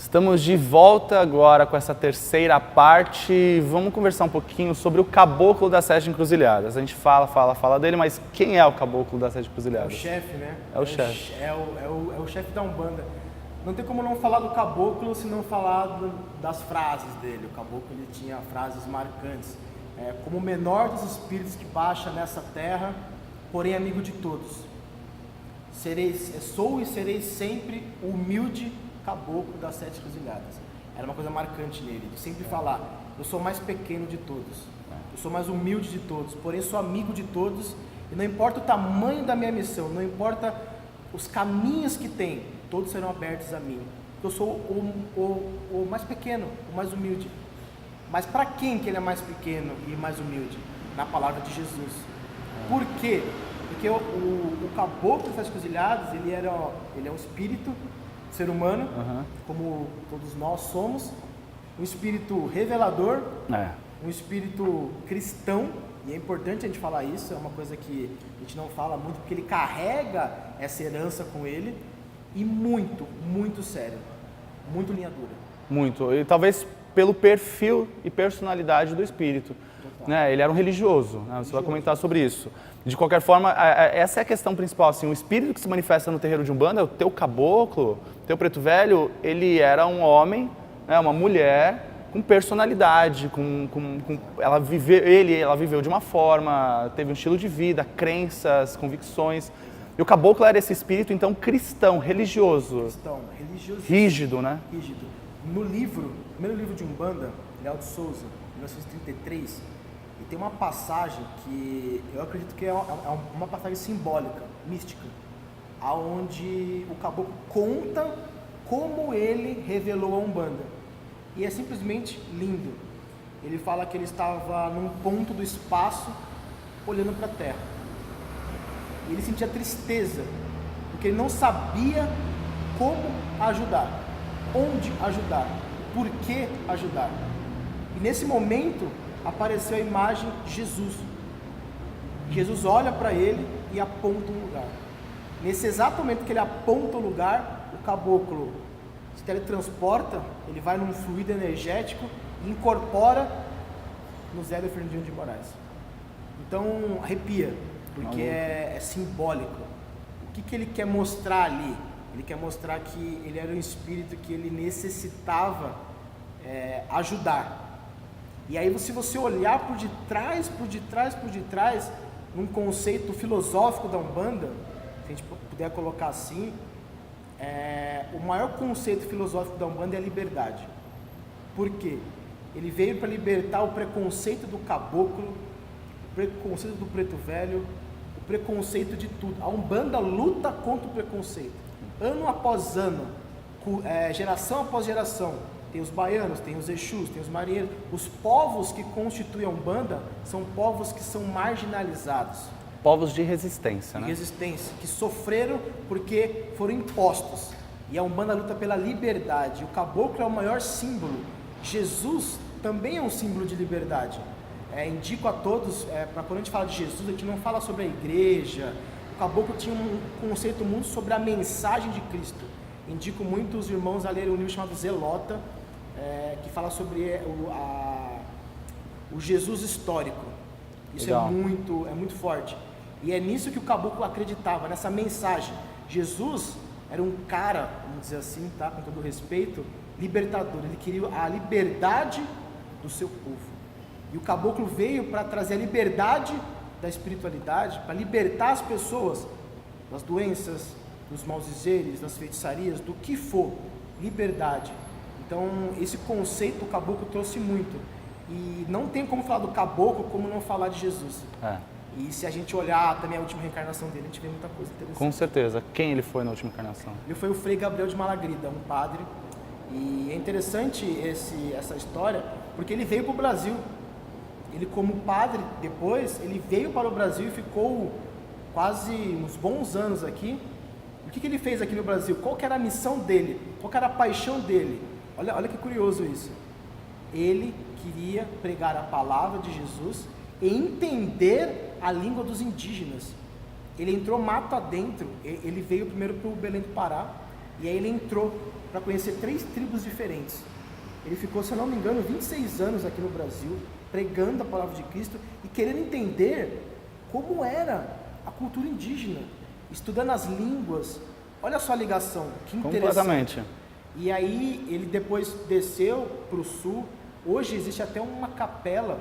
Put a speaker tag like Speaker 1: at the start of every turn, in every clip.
Speaker 1: Estamos de volta agora com essa terceira parte. Vamos conversar um pouquinho sobre o caboclo das sete encruzilhadas. A gente fala dele, mas quem é o caboclo das sete encruzilhadas?
Speaker 2: É o chefe, né?
Speaker 1: É o chefe.
Speaker 2: É o chefe da Umbanda. Não tem como não falar do caboclo se não falar das frases dele. O caboclo ele tinha frases marcantes. Como o menor dos espíritos que baixa nessa terra, porém amigo de todos. Sou e serei sempre o humilde caboclo das sete encruzilhadas. Era uma coisa marcante nele, de sempre falar: eu sou o mais pequeno de todos, eu sou o mais humilde de todos, porém sou amigo de todos, e não importa o tamanho da minha missão, não importa os caminhos que tem, todos serão abertos a mim. Eu sou o mais pequeno, o mais humilde. Mas para quem que ele é mais pequeno e mais humilde? Na palavra de Jesus. Por quê? Porque o caboclo das sete encruzilhadas, ele é um espírito, ser humano, como todos nós somos, um espírito revelador, um espírito cristão, e é importante a gente falar isso, é uma coisa que a gente não fala muito, porque ele carrega essa herança com ele, e muito, muito sério, muito linha dura.
Speaker 1: Muito, e talvez pelo perfil e personalidade do espírito. Né? Ele era um religioso, né? Você vai comentar sobre isso. De qualquer forma, essa é a questão principal. Assim, o espírito que se manifesta no terreiro de Umbanda, o teu caboclo, o teu preto velho, ele era um homem, né? Uma mulher com personalidade, ela viveu de uma forma, teve um estilo de vida, crenças, convicções. E o caboclo era esse espírito, então, cristão, religioso.
Speaker 2: Cristão, religioso.
Speaker 1: Rígido, né?
Speaker 2: Rígido. No primeiro livro de Umbanda, Léo de Souza, 1933, e tem uma passagem que eu acredito que é uma passagem simbólica, mística, aonde o caboclo conta como ele revelou a Umbanda. E é simplesmente lindo. Ele fala que ele estava num ponto do espaço olhando para a terra. E ele sentia tristeza, porque ele não sabia como ajudar, onde ajudar, por que ajudar. E nesse momento apareceu a imagem de Jesus. Jesus olha para ele e aponta um lugar. Nesse exato momento que ele aponta o lugar, o caboclo se teletransporta, ele vai num fluido energético e incorpora no Zé de Fernandinho de Moraes. Então arrepia, porque é simbólico. O que ele quer mostrar ali? Ele quer mostrar que ele era um espírito que ele necessitava ajudar. E aí, se você olhar por detrás, num conceito filosófico da Umbanda, se a gente puder colocar assim, o maior conceito filosófico da Umbanda é a liberdade. Por quê? Ele veio para libertar o preconceito do caboclo, o preconceito do preto velho, o preconceito de tudo. A Umbanda luta contra o preconceito, ano após ano, geração após geração. Tem os baianos, tem os exus, tem os marinheiros. Os povos que constituem a Umbanda são povos que são marginalizados.
Speaker 1: Povos de resistência, né?
Speaker 2: De resistência, que sofreram porque foram impostos. E a Umbanda luta pela liberdade. O caboclo é o maior símbolo. Jesus também é um símbolo de liberdade. Indico a todos, para quando a gente fala de Jesus, a gente não fala sobre a igreja. O caboclo tinha um conceito muito sobre a mensagem de Cristo. Indico muito os irmãos a lerem um livro chamado Zelota, que fala sobre o Jesus histórico. Isso legal. É muito forte. E é nisso que o caboclo acreditava, nessa mensagem. Jesus era um cara, vamos dizer assim, tá? Com todo respeito, libertador. Ele queria a liberdade do seu povo. E o caboclo veio para trazer a liberdade da espiritualidade, para libertar as pessoas das doenças, dos maus dizeres, das feitiçarias, do que for, liberdade. Então, esse conceito o caboclo trouxe muito. E não tem como falar do caboclo como não falar de Jesus. E se a gente olhar também a última reencarnação dele, a gente vê muita coisa interessante.
Speaker 1: Com certeza. Quem ele foi na última encarnação?
Speaker 2: Ele foi o Frei Gabriel de Malagrida, um padre. E é interessante essa história, porque ele veio para o Brasil. Ele, como padre, depois, ele veio para o Brasil e ficou quase uns bons anos aqui. O que ele fez aqui no Brasil? Qual que era a missão dele? Qual que era a paixão dele? Olha que curioso isso. Ele queria pregar a palavra de Jesus e entender a língua dos indígenas. Ele entrou mato adentro. Ele veio primeiro para o Belém do Pará, E aí ele entrou para conhecer 3 tribos diferentes. Ele ficou, se eu não me engano, 26 anos aqui no Brasil, pregando a palavra de Cristo e querendo entender como era a cultura indígena, estudando as línguas. Olha só a ligação, que interessante.
Speaker 1: Completamente.
Speaker 2: E aí ele depois desceu para o sul. Hoje existe até uma capela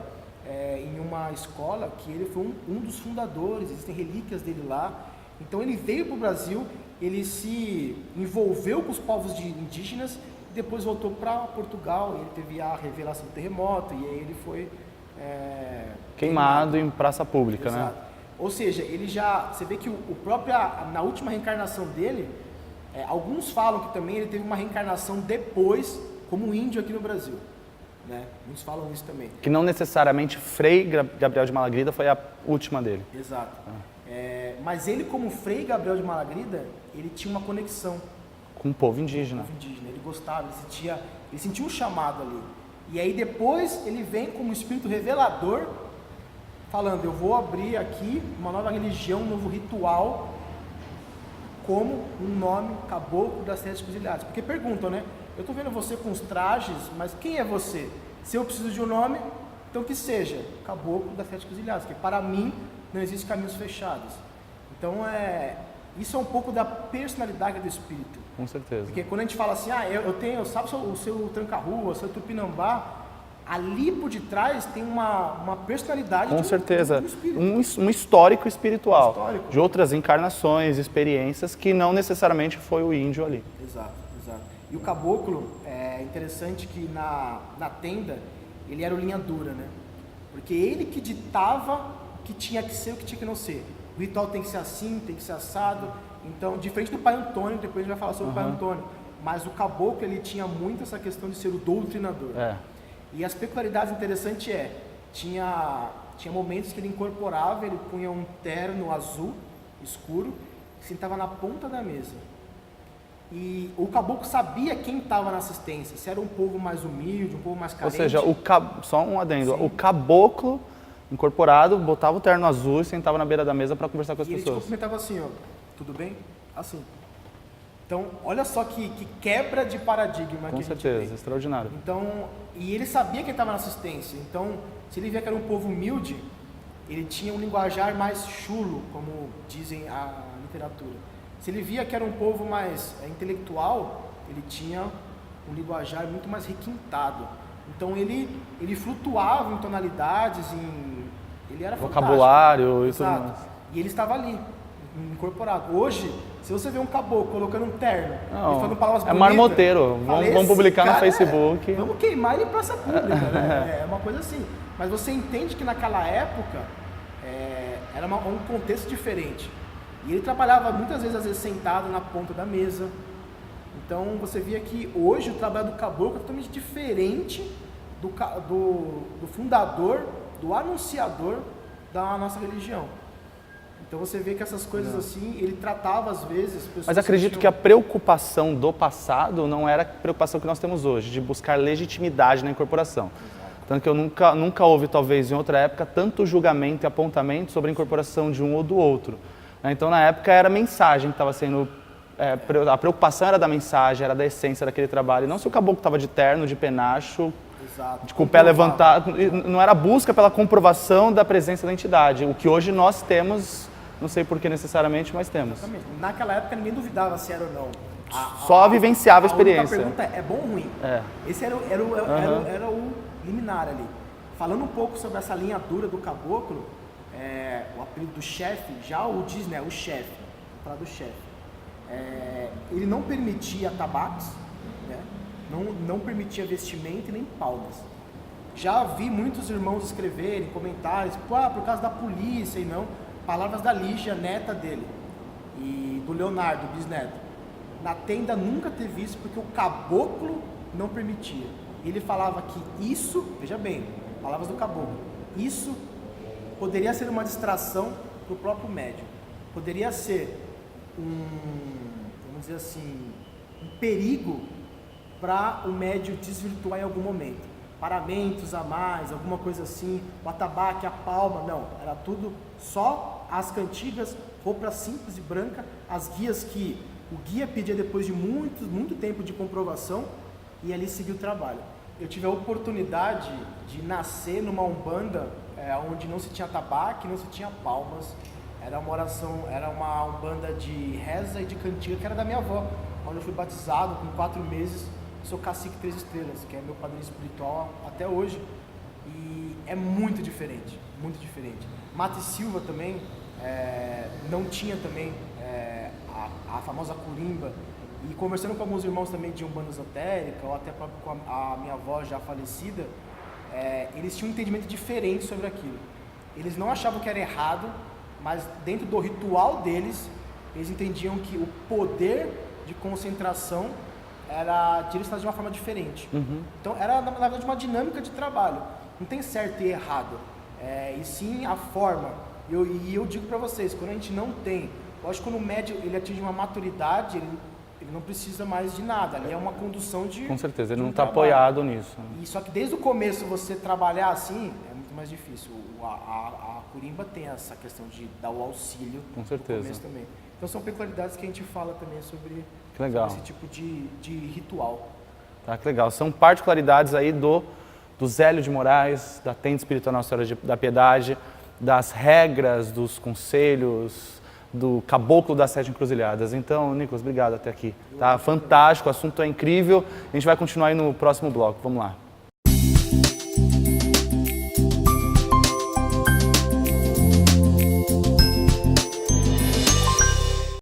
Speaker 2: em uma escola que ele foi um dos fundadores, existem relíquias dele lá. Então ele veio para o Brasil, ele se envolveu com os povos indígenas e depois voltou para Portugal. Ele teve a revelação do terremoto e aí ele foi
Speaker 1: queimado em praça pública.
Speaker 2: Exato. Né? Ou seja, ele já, você vê que na última reencarnação dele, alguns falam que também ele teve uma reencarnação depois como índio aqui no Brasil. Né? Muitos falam isso também.
Speaker 1: Que não necessariamente Frei Gabriel de Malagrida foi a última dele.
Speaker 2: Exato. Mas ele, como Frei Gabriel de Malagrida, ele tinha uma conexão
Speaker 1: com o povo indígena.
Speaker 2: Ele gostava, ele sentia um chamado ali. E aí depois ele vem como espírito revelador, falando, eu vou abrir aqui uma nova religião, um novo ritual, como um nome, Caboclo das 7 Encruzilhadas. Porque perguntam, né? Eu estou vendo você com os trajes, mas quem é você? Se eu preciso de um nome, então que seja Caboclo das 7 Encruzilhadas, porque para mim não existem caminhos fechados. Então isso é um pouco da personalidade do espírito.
Speaker 1: Com certeza.
Speaker 2: Porque quando a gente fala assim, sabe o seu tranca-rua, o seu tupinambá, ali por detrás tem uma personalidade.
Speaker 1: Com certeza, um histórico espiritual, de outras encarnações, experiências que não necessariamente foi o índio ali.
Speaker 2: Exato. E o caboclo, é interessante que na tenda, ele era o linha dura, né? Porque ele que ditava o que tinha que ser, o que tinha que não ser. O ritual tem que ser assim, tem que ser assado. Então, diferente do pai Antônio, depois a gente vai falar sobre o pai Antônio, mas o caboclo, ele tinha muito essa questão de ser o doutrinador. E as peculiaridades interessantes tinha momentos que ele incorporava, ele punha um terno azul, escuro, sentava na ponta da mesa. E o caboclo sabia quem estava na assistência, se era um povo mais humilde, um povo mais carente.
Speaker 1: Ou seja, só um adendo,
Speaker 2: Sim.
Speaker 1: O caboclo incorporado botava o terno azul e sentava na beira da mesa para conversar com as pessoas.
Speaker 2: Ele cumprimentava assim, ó, tudo bem? Assim. Então, olha só que quebra de paradigma.
Speaker 1: Com certeza, extraordinário.
Speaker 2: Então, e ele sabia quem estava na assistência. Então, se ele via que era um povo humilde, ele tinha um linguajar mais chulo, como dizem a literatura. Se ele via que era um povo mais intelectual, ele tinha um linguajar muito mais requintado. Então ele flutuava em tonalidades, ele era
Speaker 1: vocabulário e tudo mais.
Speaker 2: E ele estava ali, incorporado. Hoje, se você vê um caboclo colocando um terno e falando palavras bonitas...
Speaker 1: marmoteiro, vamos publicar no Facebook.
Speaker 2: Vamos queimar ele em praça pública, né? É uma coisa assim. Mas você entende que naquela época era um contexto diferente. E ele trabalhava muitas vezes, às vezes, sentado na ponta da mesa. Então, você via que hoje o trabalho do caboclo é totalmente diferente do fundador, do anunciador da nossa religião. Então, você vê que essas coisas assim, ele tratava, às vezes...
Speaker 1: Mas acredito que a preocupação do passado não era a preocupação que nós temos hoje, de buscar legitimidade na incorporação. Tanto que eu nunca houve, talvez, em outra época, tanto julgamento e apontamento sobre a incorporação de um ou do outro. Então, na época, era a mensagem que estava sendo... a preocupação era da mensagem, era da essência daquele trabalho. Não se o caboclo estava de terno, de penacho, com o pé levantado. Não era a busca pela comprovação da presença da entidade. O que hoje nós temos, não sei por que necessariamente, mas temos.
Speaker 2: Exatamente. Naquela época, ninguém duvidava se era ou não.
Speaker 1: Só vivenciava a experiência.
Speaker 2: A pergunta é bom ou ruim? Esse era o liminar ali. Falando um pouco sobre essa linha dura do caboclo, o apelido do chefe, já o diz, né, o chefe, vou falar do chefe. Ele não permitia tabaques, né, não permitia vestimenta e nem palmas. Já vi muitos irmãos escreverem comentários, por causa da polícia e não, palavras da Lígia, neta dele, e do Leonardo, bisneto. Na tenda nunca teve isso porque o caboclo não permitia. Ele falava que isso, veja bem, palavras do caboclo, isso poderia ser uma distração para o próprio médium. Poderia ser vamos dizer assim, um perigo para o médium desvirtuar em algum momento. Paramentos a mais, alguma coisa assim, o atabaque, a palma, não. Era tudo só as cantigas, roupa simples e branca, as guias que O guia pedia depois de muito tempo de comprovação e ali seguir o trabalho. Eu tive a oportunidade de nascer numa umbanda onde não se tinha tabaco, não se tinha palmas. Era uma umbanda de reza e de cantiga que era da minha avó, onde eu fui batizado com 4 meses. Sou cacique 3 estrelas, que é meu padrinho espiritual até hoje. E é muito diferente, muito diferente. Mata e Silva também, não tinha também a famosa curimba. E conversando com alguns irmãos também de umbanda esotérica, ou até próprio com a minha avó já falecida, eles tinham um entendimento diferente sobre aquilo. Eles não achavam que era errado, mas dentro do ritual deles, eles entendiam que o poder de concentração era direcionado de uma forma diferente. Então era, na verdade, uma dinâmica de trabalho. Não tem certo e errado, e sim a forma. E eu digo para vocês, quando a gente não tem, lógico que quando o médium ele atinge uma maturidade, ele não precisa mais de nada, ali é uma condução de...
Speaker 1: Com certeza, ele
Speaker 2: de um
Speaker 1: não está
Speaker 2: trabalho.
Speaker 1: apoiado nisso.
Speaker 2: E só que desde o começo você trabalhar assim, é muito mais difícil. A curimba tem essa questão de dar o auxílio.
Speaker 1: Com certeza.
Speaker 2: No começo também. Então são peculiaridades que a gente fala também sobre
Speaker 1: Que legal.
Speaker 2: esse tipo de ritual.
Speaker 1: Tá, que legal. São particularidades aí do Zélio de Moraes, da Tenda Espiritual Nossa Senhora da Piedade, das regras, dos conselhos, do caboclo das 7 encruzilhadas. Então, Nicolas, obrigado até aqui. Tá fantástico, o assunto é incrível. A gente vai continuar aí no próximo bloco. Vamos lá.